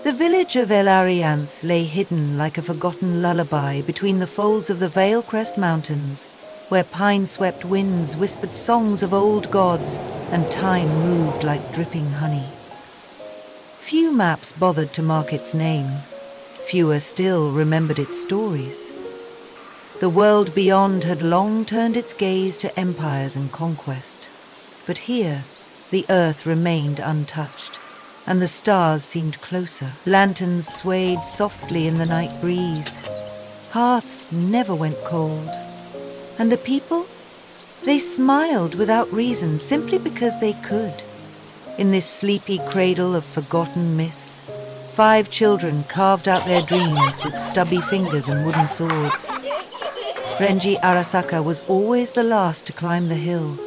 The village of El Arianth lay hidden like a forgotten lullaby between the folds of the Vale Crest Mountains, where pine-swept winds whispered songs of old gods and time moved like dripping honey. Few maps bothered to mark its name. Fewer still remembered its stories. The world beyond had long turned its gaze to empires and conquest. But here, the earth remained untouched, and the stars seemed closer. Lanterns swayed softly in the night breeze. Hearths never went cold. And the people? They smiled without reason, simply because they could. In this sleepy cradle of forgotten myths, 5 children carved out their dreams with stubby fingers and wooden swords. Renji Arasaka was always the last to climb the hill,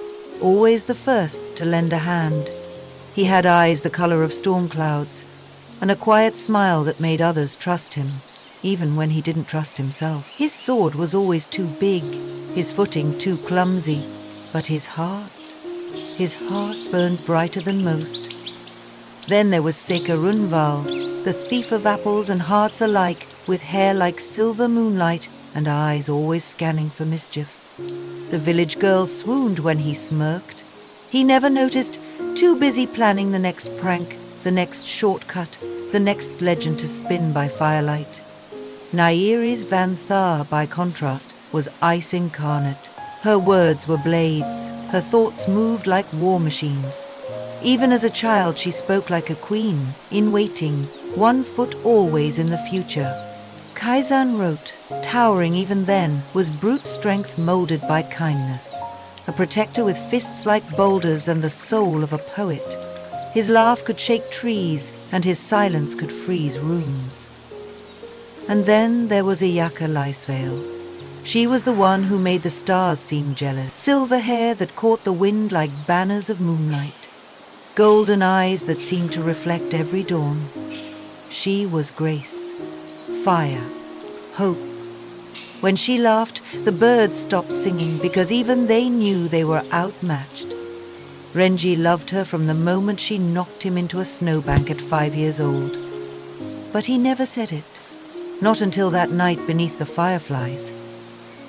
always the first to lend a hand. He had eyes the color of storm clouds, and a quiet smile that made others trust him, even when he didn't trust himself. His sword was always too big, his footing too clumsy, but his heart burned brighter than most. Then there was Seka Runval, the thief of apples and hearts alike, with hair like silver moonlight and eyes always scanning for mischief. The village girl swooned when he smirked. He never noticed, too busy planning the next prank, the next shortcut, the next legend to spin by firelight. Nairi's Van Thar, by contrast, was ice incarnate. Her words were blades, her thoughts moved like war machines. Even as a child she spoke like a queen, in waiting, 1 foot always in the future. Kaizan wrote, towering even then, was brute strength molded by kindness. A protector with fists like boulders and the soul of a poet. His laugh could shake trees, and his silence could freeze rooms. And then there was Ayaka Lysvale. She was the one who made the stars seem jealous. Silver hair that caught the wind like banners of moonlight. Golden eyes that seemed to reflect every dawn. She was grace, fire, hope. When she laughed, the birds stopped singing because even they knew they were outmatched. Renji loved her from the moment she knocked him into a snowbank at 5 years old. But he never said it, not until that night beneath the fireflies.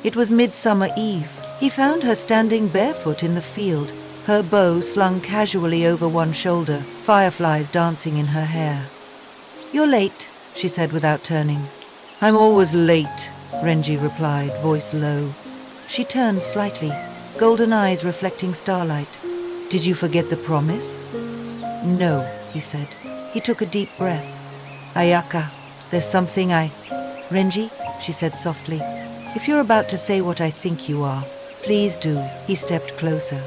It was Midsummer Eve. He found her standing barefoot in the field, her bow slung casually over one shoulder, fireflies dancing in her hair. "You're late," she said without turning. "I'm always late," Renji replied, voice low. She turned slightly, golden eyes reflecting starlight. "Did you forget the promise?" "No," he said. He took a deep breath. "Ayaka, there's something Renji," she said softly, "if you're about to say what I think you are, please do." He stepped closer.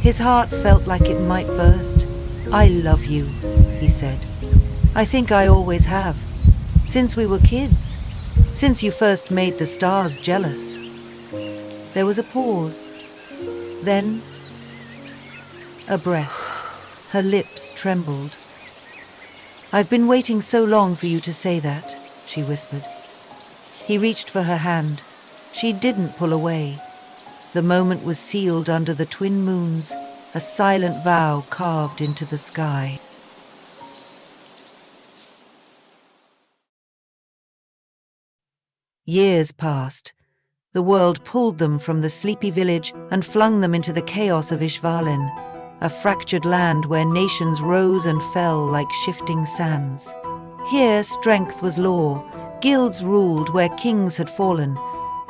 His heart felt like it might burst. "I love you," he said. "I think I always have. Since we were kids. Since you first made the stars jealous." There was a pause. Then a breath. Her lips trembled. "I've been waiting so long for you to say that," she whispered. He reached for her hand. She didn't pull away. The moment was sealed under the twin moons, a silent vow carved into the sky. Years passed. The world pulled them from the sleepy village and flung them into the chaos of Ishvalen, a fractured land where nations rose and fell like shifting sands. Here strength was law, guilds ruled where kings had fallen,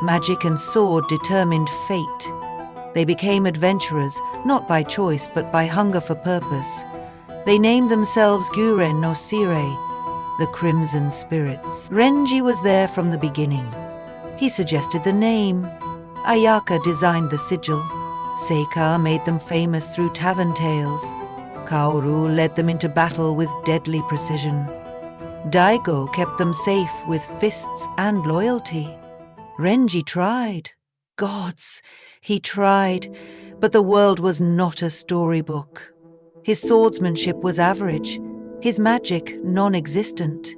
magic and sword determined fate. They became adventurers, not by choice but by hunger for purpose. They named themselves Guren or Sire, the Crimson Spirits. Renji was there from the beginning. He suggested the name. Ayaka designed the sigil. Seika made them famous through tavern tales. Kaoru led them into battle with deadly precision. Daigo kept them safe with fists and loyalty. Renji tried. Gods, he tried, but the world was not a storybook. His swordsmanship was average, his magic non-existent.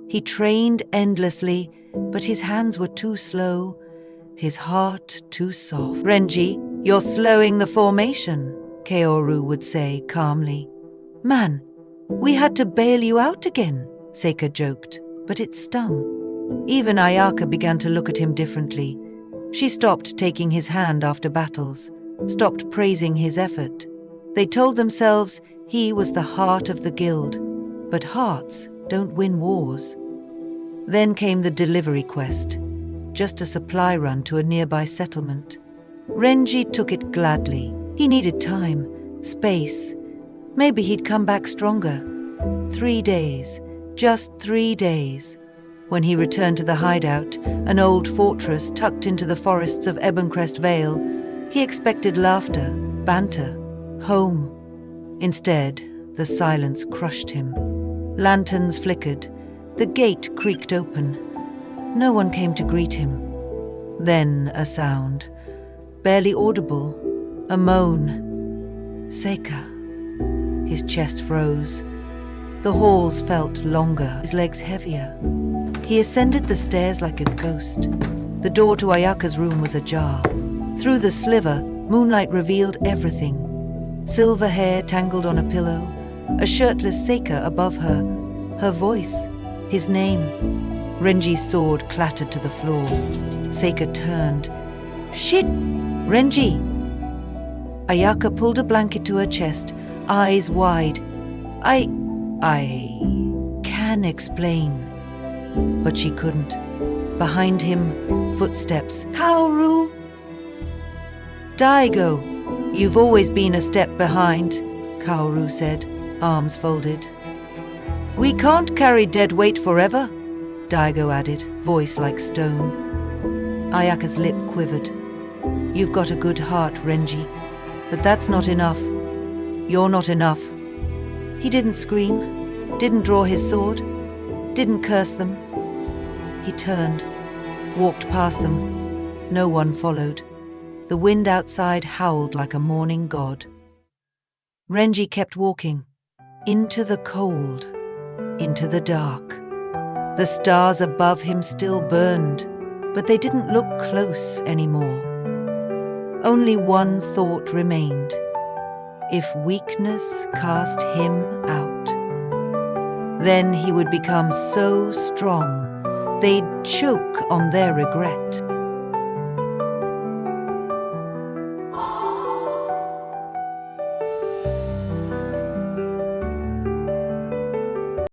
He trained endlessly, but his hands were too slow, his heart too soft. "Renji, you're slowing the formation," Kaoru would say calmly. "Man, we had to bail you out again," Seika joked, but it stung. Even Ayaka began to look at him differently. She stopped taking his hand after battles, stopped praising his effort. They told themselves he was the heart of the guild, but hearts don't win wars. Then came the delivery quest, just a supply run to a nearby settlement. Renji took it gladly. He needed time, space. Maybe he'd come back stronger. 3 days, just 3 days. When he returned to the hideout, an old fortress tucked into the forests of Ebbencrest Vale, he expected laughter, banter, home. Instead, the silence crushed him. Lanterns flickered. The gate creaked open. No one came to greet him. Then a sound, barely audible, a moan. Seika. His chest froze. The halls felt longer, his legs heavier. He ascended the stairs like a ghost. The door to Ayaka's room was ajar. Through the sliver, moonlight revealed everything. Silver hair tangled on a pillow, a shirtless Seika above her, her voice, his name. Renji's sword clattered to the floor. Seika turned. Shit! Renji! Ayaka pulled a blanket to her chest, eyes wide. I can explain. But she couldn't. Behind him, footsteps. Kaoru! Daigo! You've always been a step behind, Kaoru said, arms folded. We can't carry dead weight forever, Daigo added, voice like stone. Ayaka's lip quivered. You've got a good heart, Renji, but that's not enough. You're not enough. He didn't scream, didn't draw his sword, didn't curse them. He turned, walked past them. No one followed. The wind outside howled like a mourning god. Renji kept walking, into the cold, into the dark. The stars above him still burned, but they didn't look close anymore. Only one thought remained. If weakness cast him out, then he would become so strong they'd choke on their regret.